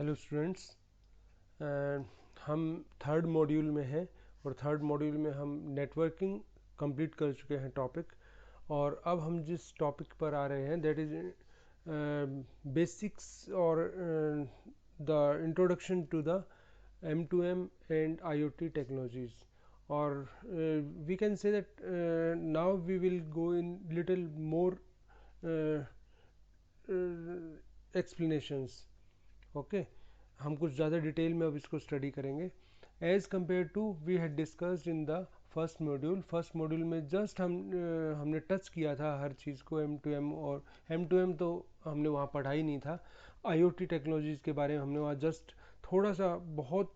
Hello students. हम third module में हैं और थर्ड मॉड्यूल में हम नेटवर्किंग कंप्लीट कर चुके हैं टॉपिक। और अब हम जिस टॉपिक पर आ रहे हैं दैट इज़ बेसिक्स और the introduction to the M2M and IoT technologies. Or we can say that now we will go in little more uh, explanations. Okay हम कुछ ज़्यादा डिटेल में अब इसको स्टडी करेंगे as compared to we had discussed in the first module में just हमने touch किया था हर चीज़ को M2M। और M2M तो हमने वहाँ पढ़ा ही नहीं था। IoT टेक्नोलॉजीज़ के बारे में हमने वहाँ जस्ट थोड़ा सा बहुत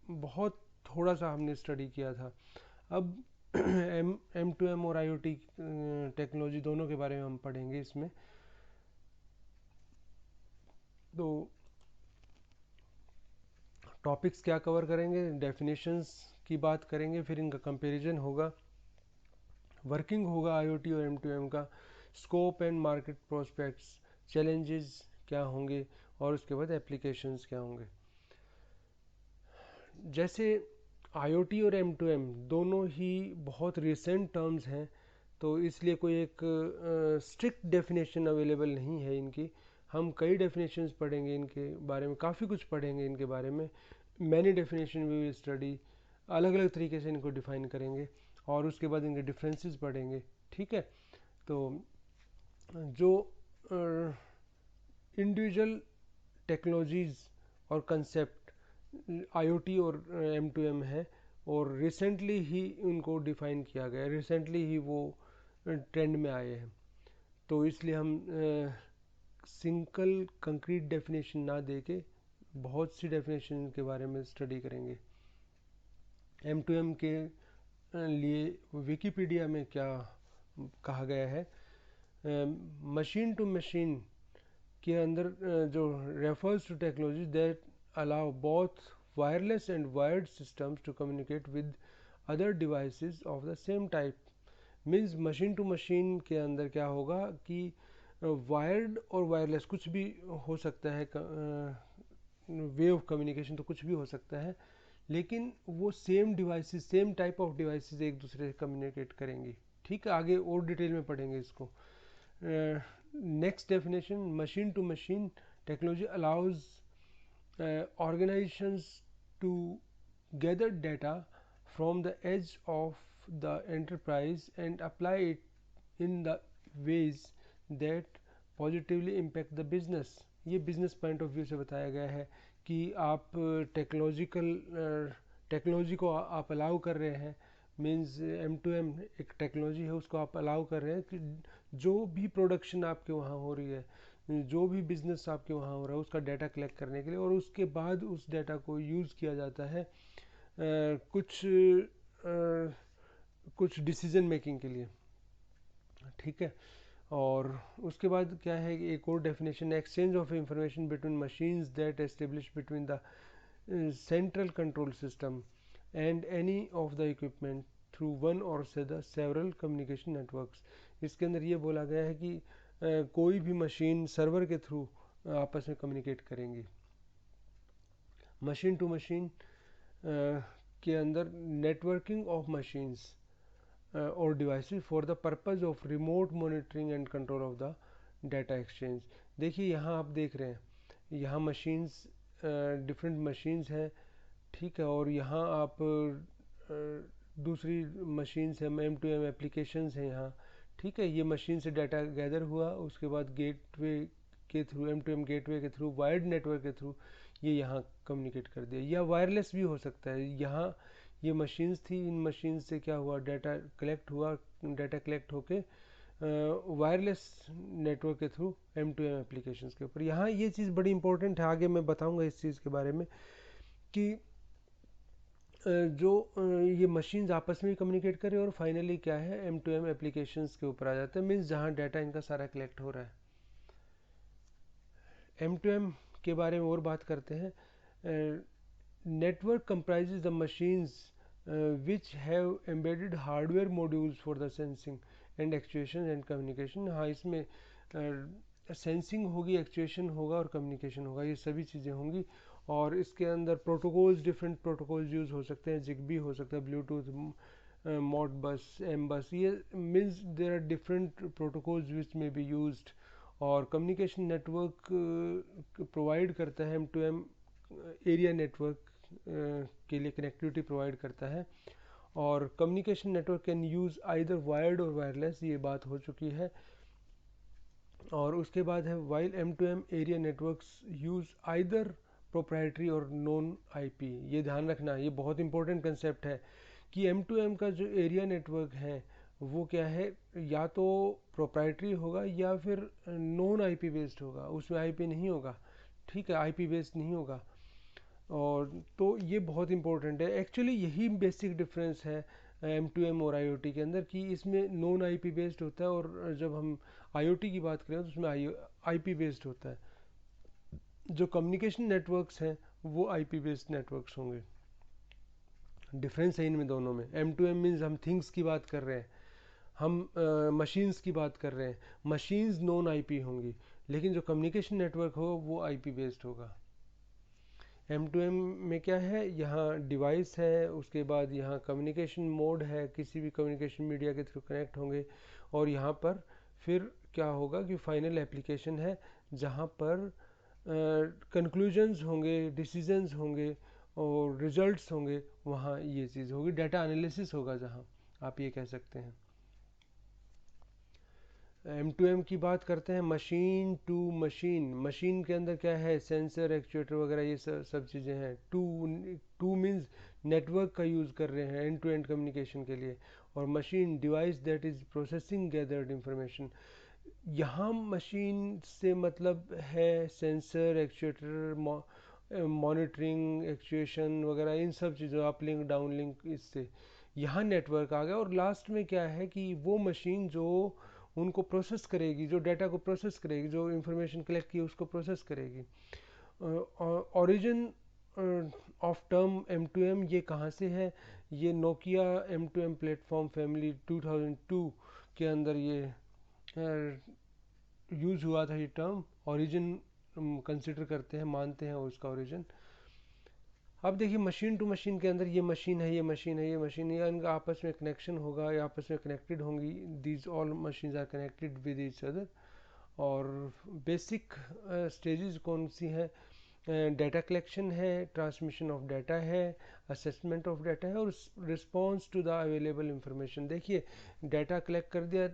बहुत थोड़ा सा हमने स्टडी किया था। अब M2M और IoT टेक्नोलॉजी दोनों के बारे में हम पढ़ेंगे इसमें। तो टॉपिक्स क्या कवर करेंगे, डेफिनेशंस की बात करेंगे, फिर इनका कंपैरिजन होगा, वर्किंग होगा आईओटी और M2M का, scope and market prospects, challenges क्या होंगे और उसके बाद एप्लीकेशंस क्या होंगे। जैसे आईओटी और M2M दोनों ही बहुत रिसेंट टर्म्स हैं, तो इसलिए कोई एक स्ट्रिक्ट डेफिनेशन अवेलेबल नहीं है इनकी। हम कई डेफिनेशंस पढ़ेंगे इनके बारे में, काफ़ी कुछ पढ़ेंगे इनके बारे में। Many definition we will study, अलग अलग तरीके से इनको डिफ़ाइन करेंगे और उसके बाद इनके डिफरेंसेस पढ़ेंगे। ठीक है, तो जो इंडिविजुअल टेक्नोलॉजीज़ और कंसेप्ट आईओटी और M2M है और रिसेंटली ही उनको डिफ़ाइन किया गया है, रिसेंटली ही वो ट्रेंड में आए हैं। तो इसलिए हम सिंगल कंक्रीट डेफिनेशन ना दे के बहुत सी डेफिनेशन के बारे में स्टडी करेंगे। M2M के लिए विकिपीडिया में क्या कहा गया है, मशीन टू मशीन के अंदर जो refers to technology that allow both wireless and wired systems to communicate with other devices of the same type. Means machine to machine के अंदर क्या होगा कि वायर्ड और वायरलेस कुछ भी हो सकता है, वे ऑफ कम्युनिकेशन तो कुछ भी हो सकता है, लेकिन वो same devices, same type of devices एक दूसरे से कम्युनिकेट करेंगी। ठीक है, आगे और डिटेल में पढ़ेंगे इसको। Next definition, machine to machine technology allows organizations to gather data from the edge of the enterprise and apply it in the ways that positively impact the business। ये बिजनेस पॉइंट ऑफ व्यू से बताया गया है कि आप technology को आप allow कर रहे हैं। मीन्स M2M एक टेक्नोलॉजी है, उसको आप अलाउ कर रहे हैं कि जो भी प्रोडक्शन आपके वहाँ हो रही है, जो भी बिज़नेस आपके वहाँ हो रहा है, उसका डाटा कलेक्ट करने के लिए, और उसके बाद उस डाटा को यूज़ किया जाता है कुछ डिसीजन मेकिंग के लिए। ठीक है, और उसके बाद क्या है, एक और definition, exchange of information between machines that establish between the central control system and any of the equipment through one और सेवरल कम्युनिकेशन नेटवर्क्स। इसके अंदर ये बोला गया है कि कोई भी मशीन सर्वर के थ्रू आपस में कम्युनिकेट करेंगी। मशीन टू मशीन के अंदर नेटवर्किंग ऑफ मशीन्स और devices for the purpose of remote monitoring and control of the data exchange. देखिए यहाँ आप देख रहे हैं, यहाँ मशीन्स डिफरेंट मशीन्स हैं। ठीक है, और यहाँ आप दूसरी मशीन्स हैं, M2M एप्लीकेशंस हैं यहाँ। ठीक है, ये मशीन से डाटा गैदर हुआ, उसके बाद गेटवे के थ्रू, M2M गेटवे के थ्रू, वायर्ड नेटवर्क के थ्रू ये यहाँ कम्युनिकेट कर दिया, या वायरलेस भी हो सकता है। यहाँ ये मशीन्स थी, इन मशीन से क्या हुआ, डाटा कलेक्ट हुआ, डाटा कलेक्ट होके वायरलेस नेटवर्क के थ्रू M2M एप्लीकेशंस के ऊपर। यहाँ ये चीज़ बड़ी इंपॉर्टेंट है, आगे मैं बताऊँगा इस चीज़ के बारे में कि जो ये मशीन्स आपस में कम्युनिकेट करें, और फाइनली क्या है, M2M एप्लीकेशंस के ऊपर आ जाता है। मीन्स जहाँ डाटा इनका सारा कलेक्ट हो रहा है। M2M के बारे में और बात करते हैं। Network comprises the machines which have embedded hardware modules for the sensing and actuation and communication. हाँ, इसमें सेंसिंग होगी, एक्चुएशन होगा और कम्युनिकेशन होगा, ये सभी चीज़ें होंगी। और इसके अंदर प्रोटोकॉल्स, डिफरेंट प्रोटोकॉल्स यूज़ हो सकते हैं, जिगबी हो सकता है, ब्लूटूथ, मॉडबस, एम बस, ये means there are different protocols which may be used. और कम्युनिकेशन नेटवर्क प्रोवाइड करता है M2M एरिया नेटवर्क के लिए कनेक्टिविटी प्रोवाइड करता है। और communication network can use either wired और वायरलेस, ये बात हो चुकी है। और उसके बाद है while M2M area networks use either proprietary और नॉन IP। ये ध्यान रखना, ये बहुत इंपॉर्टेंट कंसेप्ट है कि M2M का जो एरिया नेटवर्क है वो क्या है, या तो प्रोप्राइटरी होगा या फिर नॉन IP बेस्ड होगा, उसमें IP नहीं होगा, ठीक है, IP बेस्ड नहीं होगा। और तो ये बहुत इंपॉर्टेंट है, एक्चुअली यही बेसिक डिफरेंस है M2M और IoT के अंदर, कि इसमें नॉन IP बेस्ड होता है और जब हम IoT की बात करें तो उसमें IP बेस्ड होता है। जो कम्युनिकेशन नेटवर्क्स हैं वो IP बेस्ड नेटवर्क्स होंगे। डिफरेंस है इनमें दोनों में। M2M मीन्स हम थिंग्स की बात कर रहे हैं, हम मशीन्स की बात कर रहे हैं, मशीन्स नॉन IP होंगी, लेकिन जो कम्युनिकेशन नेटवर्क हो वो IP बेस्ड होगा। M2M में क्या है, यहाँ डिवाइस है, उसके बाद यहाँ कम्युनिकेशन मोड है, किसी भी कम्युनिकेशन मीडिया के थ्रू कनेक्ट होंगे, और यहाँ पर फिर क्या होगा कि फाइनल एप्लीकेशन है जहाँ पर कंक्लूजन्स होंगे, डिसीजंस होंगे और रिजल्ट्स होंगे, वहाँ ये चीज़ होगी, डाटा एनालिसिस होगा, जहाँ आप ये कह सकते हैं। M2M की बात करते हैं, मशीन टू मशीन। मशीन के अंदर क्या है, सेंसर, एक्चुएटर वगैरह, ये सब चीज़ें हैं। टू मीन्स नेटवर्क का यूज़ कर रहे हैं एंड टू एंड कम्युनिकेशन के लिए। और machine, device that is processing gathered information. यहाँ मशीन से मतलब है सेंसर, एक्चुएटर, मॉनिटरिंग, एक्चुएशन वगैरह, इन सब चीज़ों, अप लिंक डाउन लिंक, इससे यहाँ नेटवर्क आ गया। और लास्ट में क्या है कि वो मशीन जो उनको प्रोसेस करेगी, जो डाटा को प्रोसेस करेगी, जो इंफॉर्मेशन कलेक्ट की उसको प्रोसेस करेगी। ओरिजिन ऑफ टर्म M2M ये कहाँ से है, ये नोकिया M2M प्लेटफॉर्म फैमिली 2002 के अंदर ये यूज़ हुआ था। ये टर्म ओरिजिन कंसिडर करते हैं, मानते हैं उसका ओरिजिन। अब देखिए, मशीन टू मशीन के अंदर ये मशीन है, ये मशीन है, ये मशीन है, इनका आपस में कनेक्शन होगा, या आपस में कनेक्टेड होंगी। These all machines are connected with each other. और बेसिक स्टेजेस कौन सी हैं, डाटा कलेक्शन है, ट्रांसमिशन ऑफ डाटा है, असेसमेंट ऑफ डाटा है, और response to the available information. देखिए, डाटा कलेक्ट कर दिया,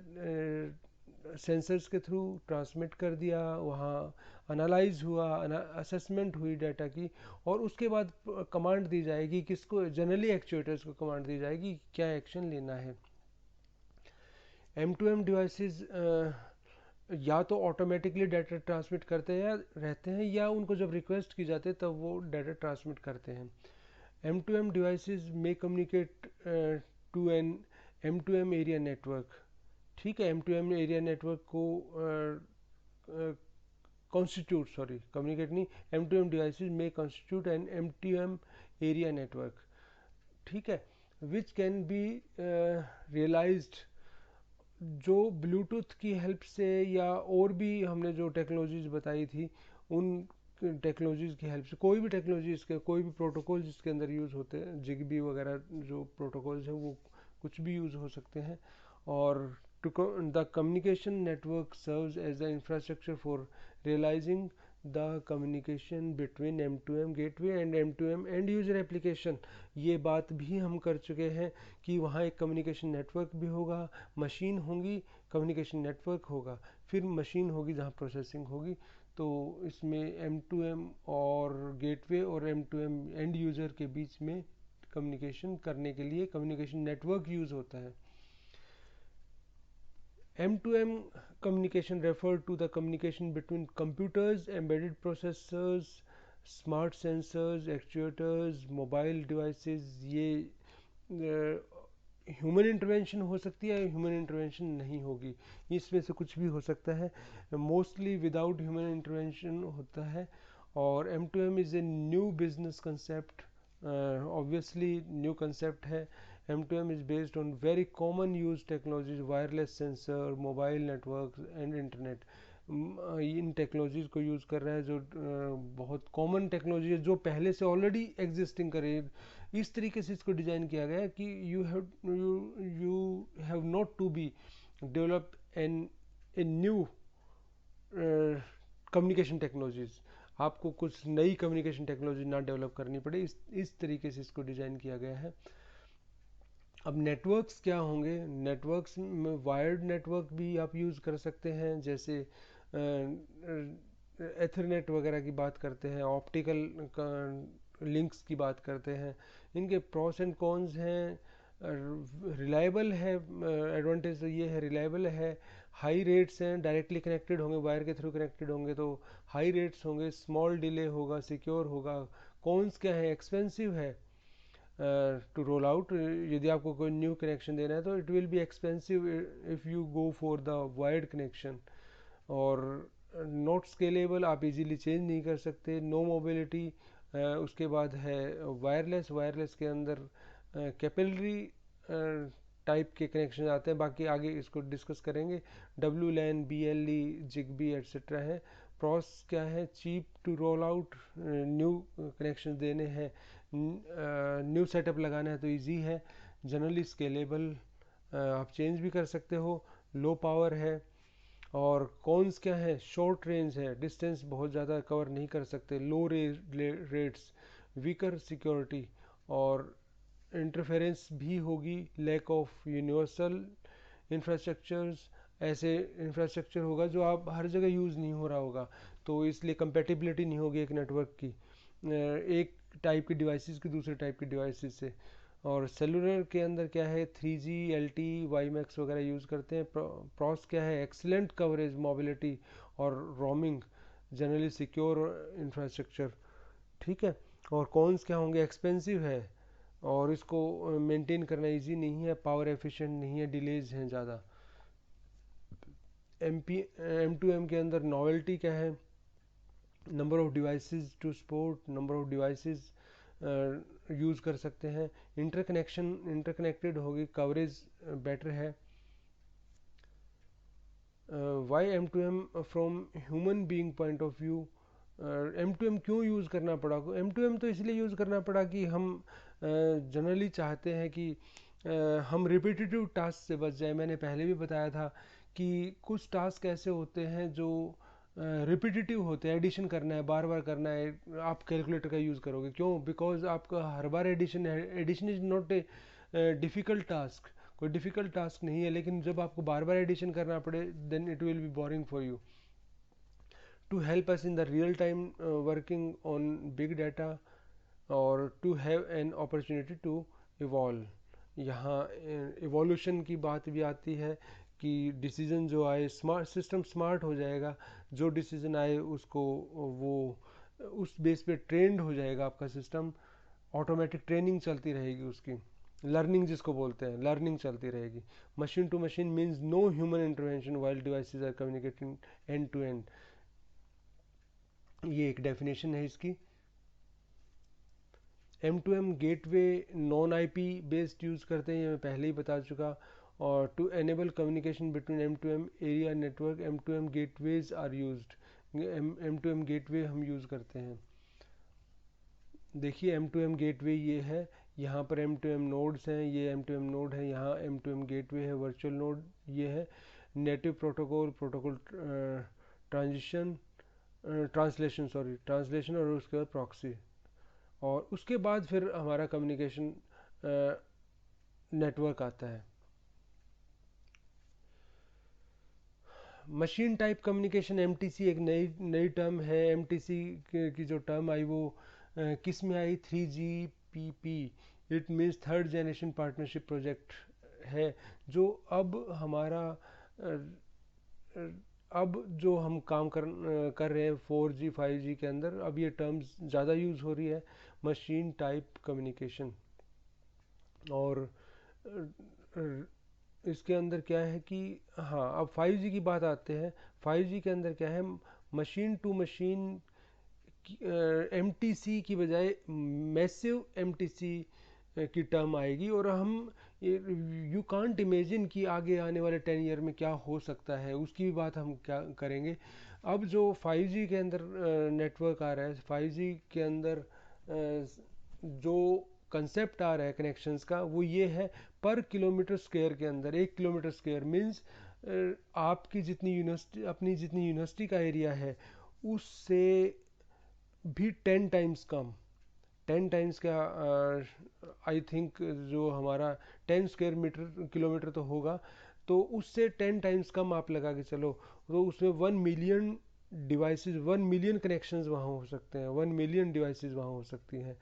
सेंसर्स के थ्रू ट्रांसमिट कर दिया, वहाँ एनालाइज हुआ, असेसमेंट हुई डाटा की, और उसके बाद कमांड दी जाएगी, किसको, जनरली एक्चुएटर्स को कमांड दी जाएगी क्या एक्शन लेना है। M2M डिवाइसेस या तो ऑटोमेटिकली डाटा ट्रांसमिट करते हैं रहते हैं, या उनको जब रिक्वेस्ट की जाती है तब वो डाटा ट्रांसमिट करते हैं। M2M डिवाइसेस में communicate to an M2M area network. ठीक है, M2M एरिया नेटवर्क को कॉन्स्टिट्यूट, सॉरी कम्युनिकेट नहीं, M2M डिवाइसेस में constitute N M2M area network, ठीक है, विच कैन बी रियलाइज्ड, जो ब्लूटूथ की हेल्प से, या और भी हमने जो टेक्नोलॉजीज बताई थी उन टेक्नोलॉजीज़ की हेल्प से, कोई भी टेक्नोलॉजी इसके, कोई भी प्रोटोकॉल जिसके अंदर यूज़ होते हैं, जिगबी वगैरह जो प्रोटोकॉल्स हैं वो कुछ भी यूज़ हो सकते हैं। और the communication network serves as the infrastructure for realising the communication between M2M gateway and M2M end user application. ये बात भी हम कर चुके हैं कि वहाँ एक कम्युनिकेशन नेटवर्क भी होगा, मशीन होंगी, कम्युनिकेशन नेटवर्क होगा, फिर मशीन होगी जहाँ प्रोसेसिंग होगी। तो इसमें M2M और गेटवे और M2M एंड यूज़र के बीच में कम्युनिकेशन करने के लिए कम्युनिकेशन नेटवर्क यूज़ होता है। M2M communication refer to the communication between computers, embedded processors, smart sensors, actuators, mobile devices। ये ह्यूमन इंटरवेंशन हो सकती है, ह्यूमन इंटरवेंशन नहीं होगी, इसमें से कुछ भी हो सकता है, मोस्टली विदाउट ह्यूमन इंटरवेंशन होता है। और M2M is a new business concept, obviously new concept है। M2M is based on very common used technologies, wireless sensor, mobile networks and internet। In technologies को यूज़ कर रहा है जो बहुत कॉमन टेक्नोलॉजी है, जो पहले से ऑलरेडी एग्जिस्टिंग करे। इस तरीके से इसको डिज़ाइन किया गया है कि you have not to be develop an a new communication technologies, आपको कुछ नई कम्युनिकेशन टेक्नोलॉजी ना डेवलप करनी पड़े। इस तरीके से इसको डिज़ाइन किया गया है। अब नेटवर्क्स क्या होंगे? नेटवर्क्स में वायर्ड नेटवर्क भी आप यूज़ कर सकते हैं, जैसे एथरनेट वगैरह की बात करते हैं, ऑप्टिकल लिंक्स की बात करते हैं। इनके प्रॉस एंड कॉन्स हैं। रिलायबल है, एडवांटेज तो ये है रिलायबल है, हाई रेट्स हैं, डायरेक्टली कनेक्टेड होंगे, वायर के थ्रू कनेक्टेड होंगे तो हाई रेट्स होंगे, स्मॉल डिले होगा, सिक्योर होगा। कॉन्स क्या है? एक्सपेंसिव है टू रोल आउट। यदि आपको कोई न्यू कनेक्शन देना है तो it will be expensive if you go for the wired connection. और नॉट स्केलेबल, आप इजीली चेंज नहीं कर सकते। No mobility. उसके बाद है वायरलेस। वायरलेस के अंदर कैपिलरी टाइप के कनेक्शन आते हैं, बाकी आगे इसको डिस्कस करेंगे। W LAN, B L E, Zigbee etcetera है। प्रॉस क्या है? Cheap to roll out, new connection देने हैं, न्यू सेटअप लगाना है तो इजी है। जनरली स्केलेबल, आप चेंज भी कर सकते हो। लो पावर है। और कॉन्स क्या है? शॉर्ट रेंज है, डिस्टेंस बहुत ज़्यादा कवर नहीं कर सकते। लो रेट्स, वीकर सिक्योरिटी, और इंटरफेरेंस भी होगी। लैक ऑफ यूनिवर्सल इंफ्रास्ट्रक्चर्स, ऐसे इंफ्रास्ट्रक्चर होगा जो आप हर जगह यूज़ नहीं हो रहा होगा, तो इसलिए कंपेटिबिलिटी नहीं होगी एक नेटवर्क की एक टाइप की डिवाइसेस की दूसरे टाइप की डिवाइसेस से। और सेलुलर के अंदर क्या है? 3G, LTE, वाईमैक्स वगैरह यूज़ करते हैं। प्रॉस क्या है? एक्सीलेंट कवरेज, मोबिलिटी और रोमिंग, जनरली सिक्योर इंफ्रास्ट्रक्चर। ठीक है। और कॉन्स क्या होंगे? एक्सपेंसिव है और इसको मेंटेन करना इजी नहीं है, पावर एफिशिएंट नहीं है, डिलेज हैं ज़्यादा। M2M के अंदर नॉवेल्टी क्या है? Number of devices to support, number of devices use कर सकते हैं। इंटरकनेक्टेड होगी, कवरेज बेटर है। Why M2M from human being point of view? M2M क्यों यूज़ करना पड़ा? M2M तो इसलिए यूज़ करना पड़ा कि हम जनरली चाहते हैं कि हम रिपीटेटिव टास्क से बच जाए। मैंने पहले भी बताया था कि कुछ टास्क ऐसे होते हैं जो रिपीटेटिव होते हैं, एडिशन करना है, बार बार करना है। आप कैलकुलेटर का यूज़ करोगे क्यों? बिकॉज आपका हर बार एडिशन है। Addition is not a difficult task, कोई डिफ़िकल्ट टास्क नहीं है, लेकिन जब आपको बार बार एडिशन करना पड़े then it will be boring for you. To help us in the real time working on big data, और to have an opportunity to evolve. यहाँ इवोल्यूशन की बात भी आती है कि डिसीजन जो आए, स्मार्ट सिस्टम स्मार्ट हो जाएगा, जो डिसीजन आए उसको वो उस बेस पे ट्रेंड हो जाएगा आपका सिस्टम। ऑटोमेटिक ट्रेनिंग चलती रहेगी उसकी, लर्निंग जिसको बोलते हैं, लर्निंग चलती रहेगी। Machine to machine means no human intervention while devices are communicating end to end. ये एक डेफिनेशन है इसकी। M2M gateway non IP based use करते हैं, ये मैं पहले ही बता चुका। और to enable communication between M2M area network, M2M gateways are used. M2M gateway हम यूज़ करते हैं। देखिए M2M गेटवे ये है, यहाँ पर M2M नोड्स हैं, ये M2M नोड है, यहाँ M2M गेटवे है, वर्चुअल नोड ये है। नेटिव प्रोटोकॉल, प्रोटोकॉल ट्रांसलेशन और उसके बाद प्रॉक्सी, और उसके बाद फिर हमारा कम्युनिकेशन नेटवर्क आता है। मशीन टाइप कम्युनिकेशन, MTC एक नई टर्म है। MTC की जो टर्म आई वो किस में आई? 3GPP, it means third generation partnership project है, जो अब हमारा अब जो हम काम कर रहे हैं 4G 5G के अंदर, अब ये टर्म्स ज़्यादा यूज़ हो रही है, मशीन टाइप कम्युनिकेशन। और इसके अंदर क्या है कि हाँ, अब 5G की बात आते हैं। 5G के अंदर क्या है? मशीन टू मशीन MTC की बजाय मैसिव MTC की टर्म आएगी, और हम यू कांट इमेजिन कि आगे आने वाले 10 ईयर में क्या हो सकता है, उसकी भी बात हम क्या करेंगे। अब जो 5G के अंदर नेटवर्क आ रहा है, 5G के अंदर जो कंसेप्ट आ रहा है कनेक्शंस का, वो ये है पर किलोमीटर स्क्वायर के अंदर, 1 किलोमीटर स्क्वायर मीन्स आपकी जितनी यूनिवर्सिटी, अपनी जितनी यूनिवर्सिटी का एरिया है उससे भी 10 टाइम्स कम, 10 टाइम्स का आई थिंक जो हमारा 10 स्क्वायर मीटर किलोमीटर तो होगा, तो उससे 10 टाइम्स कम आप लगा के चलो, तो उसमें 1 मिलियन डिवाइसेस, 1 मिलियन कनेक्शंस वहाँ हो सकते हैं, 1 मिलियन डिवाइसेस वहाँ हो सकती हैं।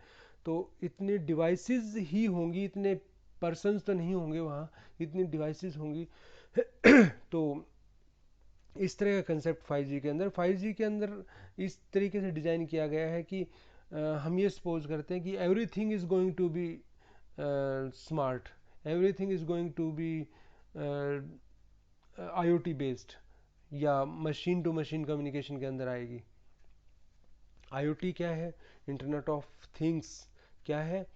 तो इतने डिवाइसेस ही होंगी, इतने पर्सन्स तो नहीं होंगे वहाँ, इतनी डिवाइसेस होंगी। तो इस तरह का कंसेप्ट 5G के अंदर, 5G के अंदर इस तरीके से डिज़ाइन किया गया है कि हम ये सपोज करते हैं कि everything is going to be smart, everything is going to be IoT based, या मशीन टू मशीन कम्युनिकेशन के अंदर आएगी। IoT क्या है, इंटरनेट ऑफ थिंग्स क्या है,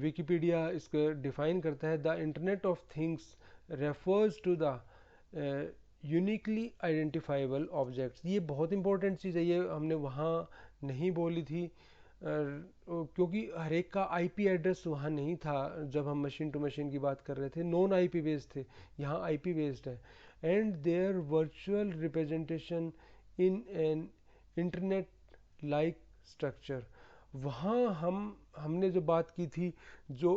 विकिपीडिया इसको डिफाइन करता है, the internet of things refers to the uniquely identifiable objects. ये बहुत इंपॉर्टेंट चीज़ है, ये हमने वहाँ नहीं बोली थी क्योंकि हर एक का IP एड्रेस वहाँ नहीं था जब हम मशीन टू मशीन की बात कर रहे थे, नॉन IP बेस्ड थे, यहाँ IP बेस्ड है। And there virtual representation in an internet like structure, वहाँ हमने जो बात की थी, जो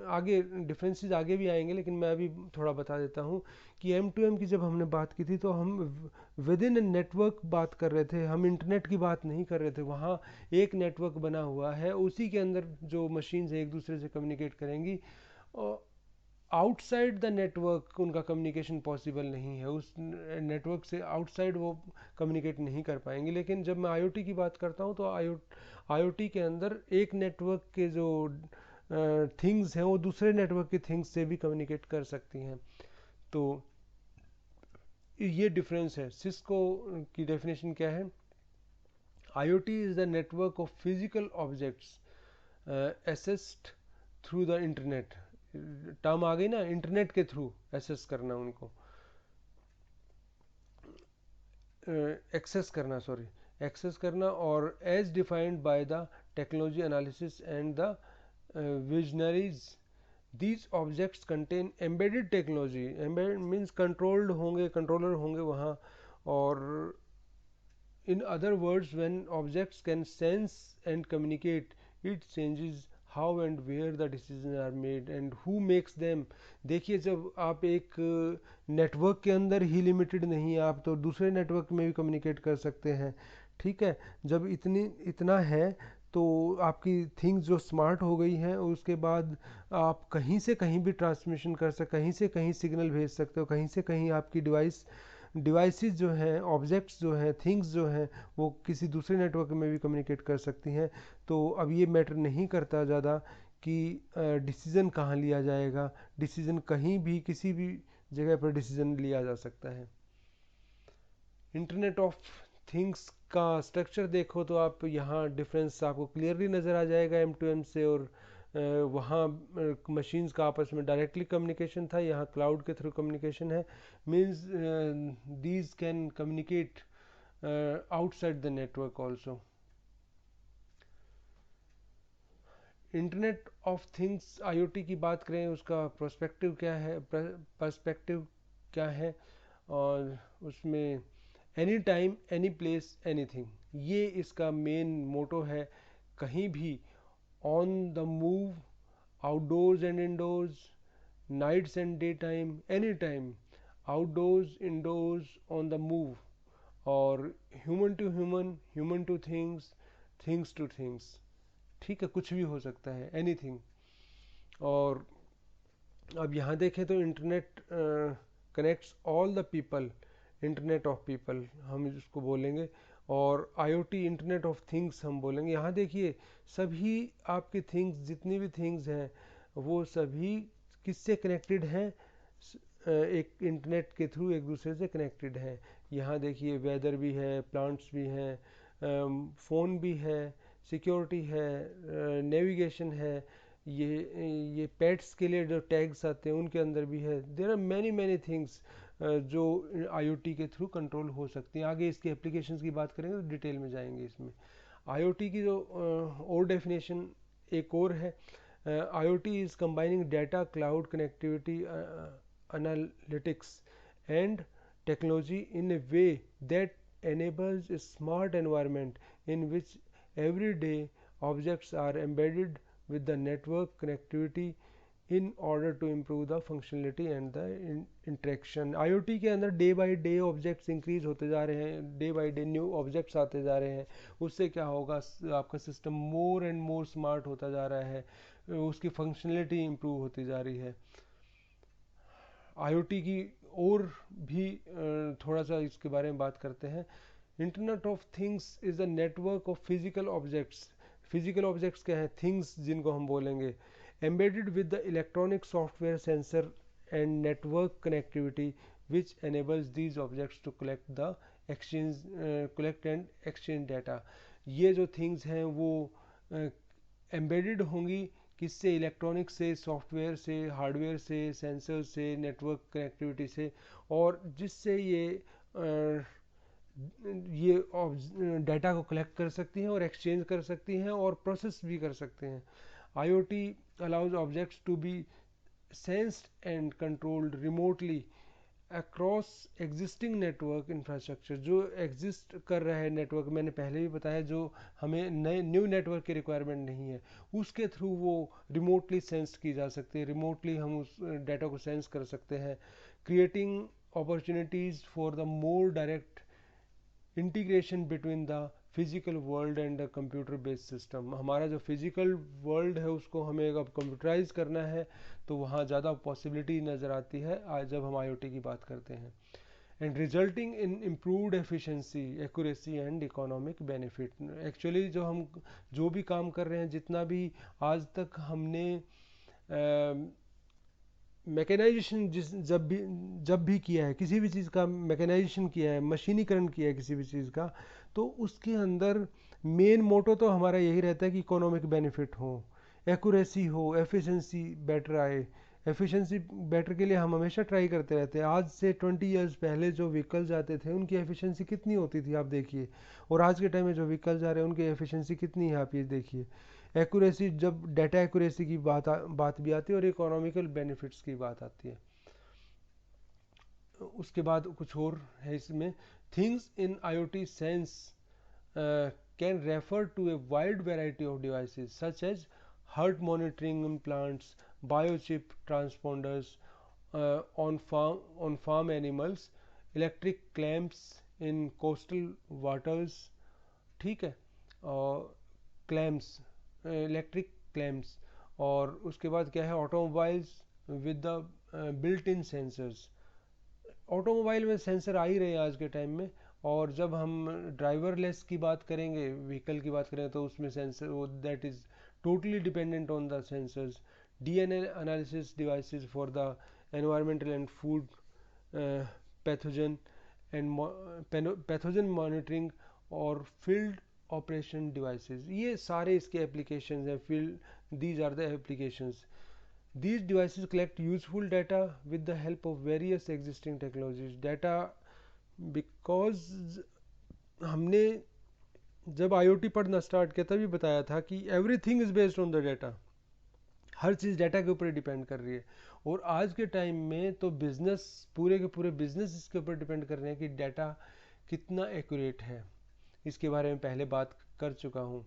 आगे डिफरेंसेस आगे भी आएंगे, लेकिन मैं अभी थोड़ा बता देता हूँ कि M2M की जब हमने बात की थी तो हम विद इन नेटवर्क बात कर रहे थे, हम इंटरनेट की बात नहीं कर रहे थे। वहाँ एक नेटवर्क बना हुआ है, उसी के अंदर जो मशीन्स एक दूसरे से कम्युनिकेट करेंगी, और आउटसाइड द नेटवर्क उनका कम्युनिकेशन पॉसिबल नहीं है, उस नेटवर्क से आउटसाइड वो कम्युनिकेट नहीं कर पाएंगे। लेकिन जब मैं IoT की बात करता हूँ तो IoT के अंदर एक नेटवर्क के जो थिंग्स हैं वो दूसरे नेटवर्क के थिंग्स से भी कम्युनिकेट कर सकती हैं। तो ये डिफरेंस है। सिस्को की डेफिनेशन क्या है, IoT is the network of physical objects accessed through the internet, term आ गई ना, इंटरनेट के थ्रू एसेस करना, उनको एक्सेस करना, सॉरी, एक्सेस करना, और as defined by the technology analysis and the visionaries, these objects contain embedded technology, embedded means controlled होंगे, कंट्रोलर होंगे वहाँ, और in other words when objects can sense and communicate, it changes how and where the decisions are made and who makes them। देखिए, जब आप एक network के अंदर ही लिमिटेड नहीं, आप तो दूसरे नेटवर्क में भी कम्युनिकेट कर सकते हैं, ठीक है। जब इतना है तो आपकी थिंग्स जो स्मार्ट हो गई हैं, उसके बाद आप कहीं से कहीं भी ट्रांसमिशन कर सकते, कहीं से कहीं सिग्नल भेज सकते हो, कहीं से कहीं आपकी डिवाइसेस जो हैं, ऑब्जेक्ट्स जो हैं, थिंग्स जो हैं, वो किसी दूसरे नेटवर्क में भी कम्युनिकेट कर सकती हैं। तो अब ये मैटर नहीं करता ज़्यादा कि डिसीज़न कहाँ लिया जाएगा, डिसीज़न कहीं भी किसी भी जगह पर डिसीज़न लिया जा सकता है। इंटरनेट ऑफ थिंग्स का स्ट्रक्चर देखो तो आप यहाँ डिफरेंस आपको क्लियरली नज़र आ जाएगा M2M से, और वहाँ मशीन्स का आपस में डायरेक्टली कम्युनिकेशन था, यहाँ क्लाउड के थ्रू कम्युनिकेशन है। Means these can communicate outside the network also. Internet of things IoT की बात करें, उसका पर्सपेक्टिव क्या है, और उसमें any time any place anything, ये इसका मेन मोटो है। कहीं भी, on the move, outdoors and indoors, nights and day time, any time, outdoors indoors on the move, और human to human, human to things, things to things, ठीक है, कुछ भी हो सकता है, एनीथिंग। और अब यहाँ देखें तो internet connects all the people, internet of people हम इसको बोलेंगे, और IoT इंटरनेट ऑफ थिंग्स हम बोलेंगे। यहाँ देखिए, सभी आपकी थिंग्स, जितनी भी थिंग्स हैं, वो सभी किससे कनेक्टेड हैं, एक इंटरनेट के थ्रू एक दूसरे से कनेक्टेड हैं। यहाँ देखिए, वेदर भी है, प्लांट्स भी हैं, फ़ोन भी है, सिक्योरिटी है, नेविगेशन है, ये पेट्स के लिए जो टैग्स आते हैं उनके अंदर भी है। There are many many things जो आईओटी के थ्रू कंट्रोल हो सकती हैं। आगे इसकी एप्लीकेशंस की बात करेंगे तो डिटेल में जाएंगे इसमें। आईओटी की जो और डेफिनेशन एक और है, IoT is combining data, cloud connectivity, analytics and technology in a way that enables a smart environment in which everyday objects are embedded with the network connectivity in order to improve the functionality and the interaction। IoT के अंदर day by day objects increase होते जा रहे हैं, day by day new objects आते जा रहे हैं। उससे क्या होगा, आपका system more and more smart होता जा रहा है, उसकी फंक्शनलिटी इम्प्रूव होती जा रही है। आईओटी की और भी थोड़ा सा इसके बारे में बात करते हैं। Internet of things is a network of physical objects. Physical objects क्या है, थिंग्स जिनको हम बोलेंगे, embedded with the electronic software, sensor and network connectivity which enables these objects to collect and exchange data. ये जो थिंग्स हैं वो embedded होंगी किससे, इलेक्ट्रॉनिक से, सॉफ्टवेयर से, हार्डवेयर से, सेंसर से, नेटवर्क कनेक्टिविटी से, और जिससे ये डाटा को कलेक्ट कर सकती हैं और एक्सचेंज कर सकती हैं और प्रोसेस भी कर सकते हैं। IoT allows objects to be sensed and controlled remotely across existing network infrastructure. जो एग्जिस्ट कर रहा है नेटवर्क, मैंने पहले भी बताया, जो हमें नए न्यू नेटवर्क की रिक्वायरमेंट नहीं है, उसके थ्रू वो रिमोटली सेंस की जा सकती है, रिमोटली हम उस डाटा को सेंस कर सकते हैं। Creating opportunities for the more direct integration between the physical world and the computer based system. हमारा जो फिजिकल वर्ल्ड है उसको हमें अब कंप्यूटराइज करना है, तो वहाँ ज़्यादा पॉसिबिलिटी नज़र आती है जब हम आईओटी की बात करते हैं। And resulting in improved efficiency, accuracy and economic benefit. Actually जो भी काम कर रहे हैं, जितना भी आज तक हमने मैकेनाइजेशन जब भी किया है, किसी भी चीज़ का मैकेनाइजेशन किया है, मशीनीकरण किया है किसी भी चीज़ का, तो उसके अंदर मेन मोटो तो हमारा यही रहता है कि इकोनॉमिक बेनिफिट हो, एक्यूरेसी हो, एफिशिएंसी बेटर आए। एफिशिएंसी बेटर के लिए हम हमेशा ट्राई करते रहते हैं। आज से 20 इयर्स पहले जो व्हीकल्स आते थे उनकी एफिशिएंसी कितनी होती थी आप देखिए, और आज के टाइम में जो व्हीकल्स आ रहे हैं उनकी एफिशिएंसी कितनी है आप ये देखिए। एक्यूरेसी, जब डाटा एक्यूरेसी की बात भी आती है और इकोनॉमिकल बेनिफिट्स की बात आती है। उसके बाद कुछ और है इसमें, things in IoT sense can refer to a wide variety of devices such as heart monitoring implants, biochip transponders on farm animals, electric clamps in coastal waters, ठीक है, और क्लैम्प्स, इलेक्ट्रिक क्लैम्प्स, और उसके बाद क्या है, automobiles with the built in sensors. Automobile में sensor आ ही रहे हैं आज के टाइम में, और जब हम ड्राइवरलेस की बात करेंगे, व्हीकल की बात करेंगे, तो उसमें सेंसर वो that is totally dependent on the sensors. DNA analysis devices for the environmental and food pathogen pathogen monitoring और फील्ड ऑपरेशन डिवाइसेस, ये सारे इसके एप्लीकेशंस हैं। Field, these are the applications. These devices collect useful data with the help of various existing technologies. Data, because हमने जब IoT पढ़ना start किया तभी बताया था कि everything is based on the data. Her cheese data के ऊपर डिपेंड कर रही है, और आज के टाइम में तो बिजनेस, पूरे के पूरे बिजनेस इसके ऊपर डिपेंड कर रहे हैं कि डाटा कितना एक्यूरेट है। इसके बारे में पहले बात कर चुका हूँ।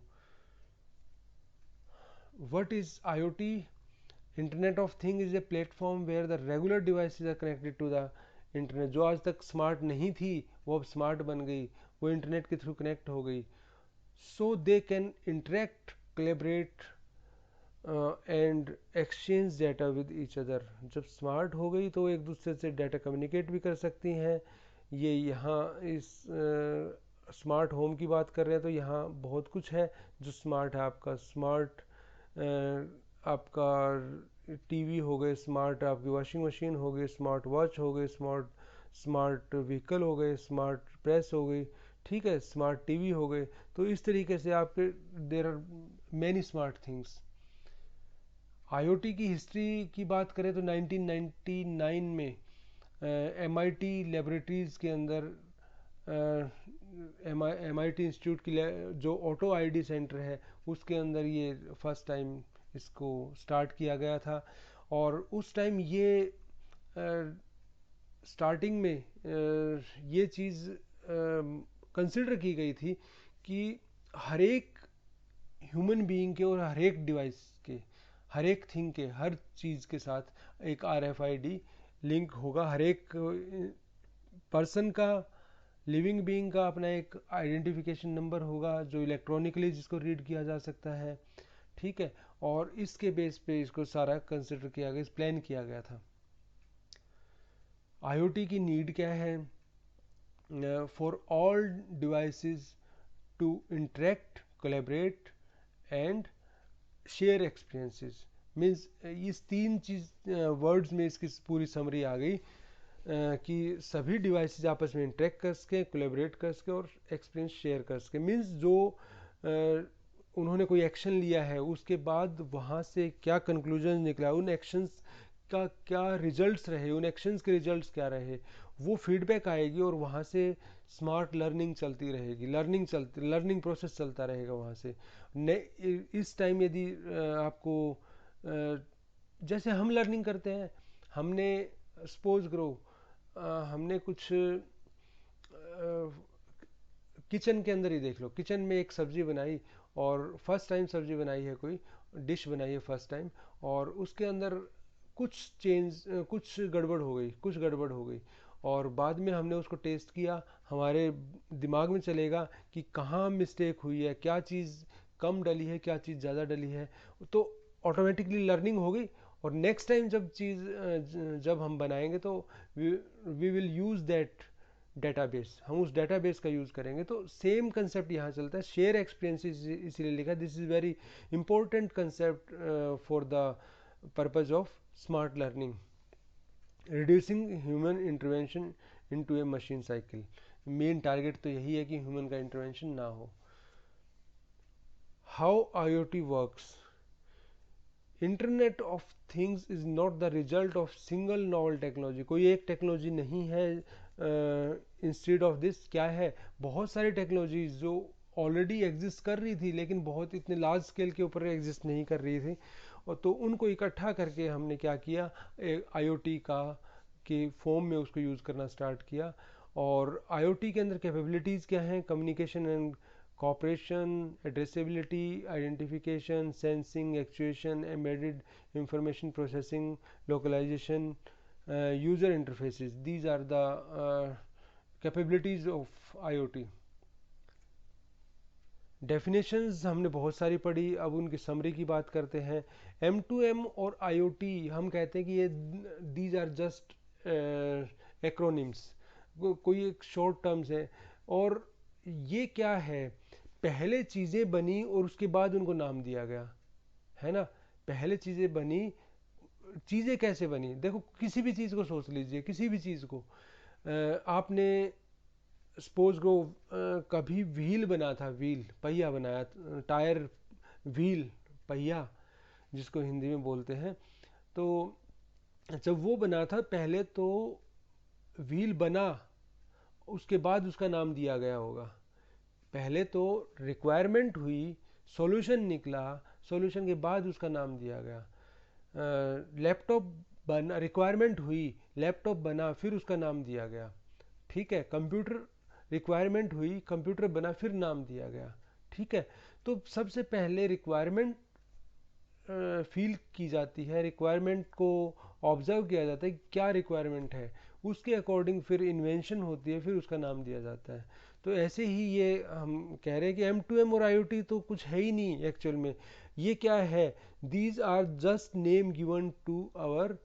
What is IoT? Internet of thing is a platform where the regular devices are connected to the internet. जो आज तक स्मार्ट नहीं थी वो अब स्मार्ट बन गई, वो इंटरनेट के थ्रू कनेक्ट हो गई, so they can interact, collaborate and exchange data with each other. जब स्मार्ट हो गई तो एक दूसरे से डाटा कम्युनिकेट भी कर सकती हैं। ये यहाँ इस स्मार्ट होम की बात कर रहे हैं तो यहाँ बहुत कुछ है जो स्मार्ट है। आपका स्मार्ट आपका टीवी हो गए, स्मार्ट आपकी वॉशिंग मशीन हो गई, स्मार्ट वॉच हो गई, स्मार्ट व्हीकल हो गए, स्मार्ट प्रेस हो गई, ठीक है, स्मार्ट टीवी हो गए। तो इस तरीके से आपके there are many smart things. IoT की हिस्ट्री की बात करें तो 1999 में एमआईटी लेबोरेटरीज़ के अंदर एमआईटी इंस्टीट्यूट की जो ऑटो आईडी सेंटर है उसके अंदर ये फर्स्ट टाइम इसको स्टार्ट किया गया था। और उस टाइम ये स्टार्टिंग में ये चीज़ कंसिडर की गई थी कि हर एक ह्यूमन बीइंग के और हर एक डिवाइस के, हर एक थिंग के, हर चीज़ के साथ एक आरएफआईडी लिंक होगा। हर एक पर्सन का, लिविंग बीइंग का अपना एक आइडेंटिफिकेशन नंबर होगा जो इलेक्ट्रॉनिकली जिसको रीड किया जा सकता है। ठीक है, और इसके बेस पे इसको सारा कंसिडर किया गया, प्लान किया गया था। आईओटी की नीड क्या है? For all devices to interact, collaborate and share experiences. Means इस तीन चीज़ वर्ड्स में इसकी पूरी समरी आ गई कि सभी डिवाइसेस आपस में इंटरेक्ट कर सकें, कोलैबोरेट कर सकें और एक्सपीरियंस शेयर कर सकें। मीन्स जो उन्होंने कोई एक्शन लिया है उसके बाद वहाँ से क्या कंक्लूजन निकला, उन एक्शंस का क्या रिजल्ट्स रहे, उन एक्शंस के रिजल्ट्स क्या रहे, वो फीडबैक आएगी और वहाँ से स्मार्ट लर्निंग चलती रहेगी, लर्निंग प्रोसेस चलता रहेगा वहाँ से। इस टाइम यदि आपको जैसे हम लर्निंग करते हैं, हमने सपोज करो हमने कुछ किचन के अंदर ही देख लो, किचन में एक सब्जी बनाई और फर्स्ट टाइम सब्जी बनाई है, कोई डिश बनाई है फर्स्ट टाइम, और उसके अंदर कुछ गड़बड़ हो गई और बाद में हमने उसको टेस्ट किया, हमारे दिमाग में चलेगा कि कहाँ मिस्टेक हुई है, क्या चीज़ कम डली है, क्या चीज़ ज़्यादा डली है, तो ऑटोमेटिकली लर्निंग हो गई। और नेक्स्ट टाइम जब हम बनाएंगे तो we will use that database, हम उस डेटाबेस का यूज़ करेंगे। तो सेम कंसेप्ट यहाँ चलता है, शेयर एक्सपीरियंसेस इसीलिए लिखा, this is very important concept for the purpose of smart learning, reducing human intervention into A machine cycle. Main target तो यही है कि ह्यूमन का इंटरवेंशन ना हो। How IoT works? Internet of things is not the result of single novel technology. कोई एक technology नहीं है, इंस्टेड ऑफ दिस क्या है, बहुत सारी टेक्नोलॉजीज जो ऑलरेडी एग्जिस्ट कर रही थी लेकिन बहुत इतने लार्ज स्केल के ऊपर एग्जिस्ट नहीं कर रही थी, और तो उनको इकट्ठा करके हमने क्या किया, आईओटी का के फॉर्म में उसको यूज़ करना स्टार्ट किया। और आईओटी के अंदर कैपेबिलिटीज़ क्या हैं? Communication and cooperation, addressability, identification, sensing, actuation, embedded information processing, localization, user interfaces. These are the capabilities of IoT. Definitions हमने बहुत सारी पढ़ी, अब उनकी समरी की बात करते हैं। M2M और IoT हम कहते हैं कि ये दीज आर जस्ट एक्रोनिम्स, कोई एक शॉर्ट टर्म्स है। और ये क्या है, पहले चीज़ें बनी और उसके बाद उनको नाम दिया गया, है ना। पहले चीज़ें बनी, चीज़ें कैसे बनी, देखो किसी भी चीज़ को सोच लीजिए, किसी भी चीज़ को आपने सपोज को कभी व्हील बना था, व्हील पहिया बनाया, टायर व्हील पहिया जिसको हिंदी में बोलते हैं, तो जब वो बना था पहले तो व्हील बना, उसके बाद उसका नाम दिया गया होगा। पहले तो रिक्वायरमेंट हुई, सॉल्यूशन निकला, सॉल्यूशन के बाद उसका नाम दिया गया। लैपटॉप बना, रिक्वायरमेंट हुई, लैपटॉप बना, फिर उसका नाम दिया गया। ठीक है, कंप्यूटर रिक्वायरमेंट हुई, कंप्यूटर बना, फिर नाम दिया गया। ठीक है, तो सबसे पहले रिक्वायरमेंट फील की जाती है, रिक्वायरमेंट को ऑब्जर्व किया जाता है कि क्या रिक्वायरमेंट है, उसके अकॉर्डिंग फिर इन्वेंशन होती है, फिर उसका नाम दिया जाता है। तो ऐसे ही ये हम कह रहे हैं कि M2M और IoT तो कुछ है ही नहीं एक्चुअल में। ये क्या है, these are just name given to our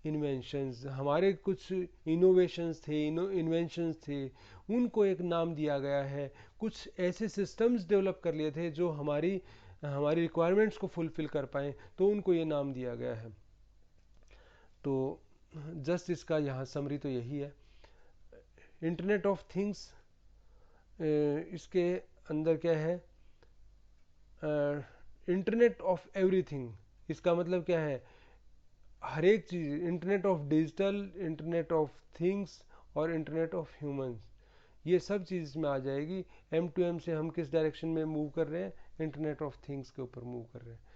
inventions, हमारे कुछ इनोवेशंस थे, इन्वेंशंस थे, उनको एक नाम दिया गया है। कुछ ऐसे सिस्टम्स डेवलप कर लिए थे जो हमारी रिक्वायरमेंट्स को फुलफ़िल कर पाएँ, तो उनको ये नाम दिया गया है। तो जस्ट इसका यहाँ समरी तो यही है। इंटरनेट ऑफ थिंग्स, इसके अंदर क्या है, इंटरनेट ऑफ एवरीथिंग, इसका मतलब क्या है, हर एक चीज़, internet of digital, internet of things और इंटरनेट ऑफ ह्यूमंस, ये सब चीज़ इसमें आ जाएगी। M2M से हम किस डायरेक्शन में मूव कर रहे हैं, इंटरनेट ऑफ थिंग्स के ऊपर मूव कर रहे हैं।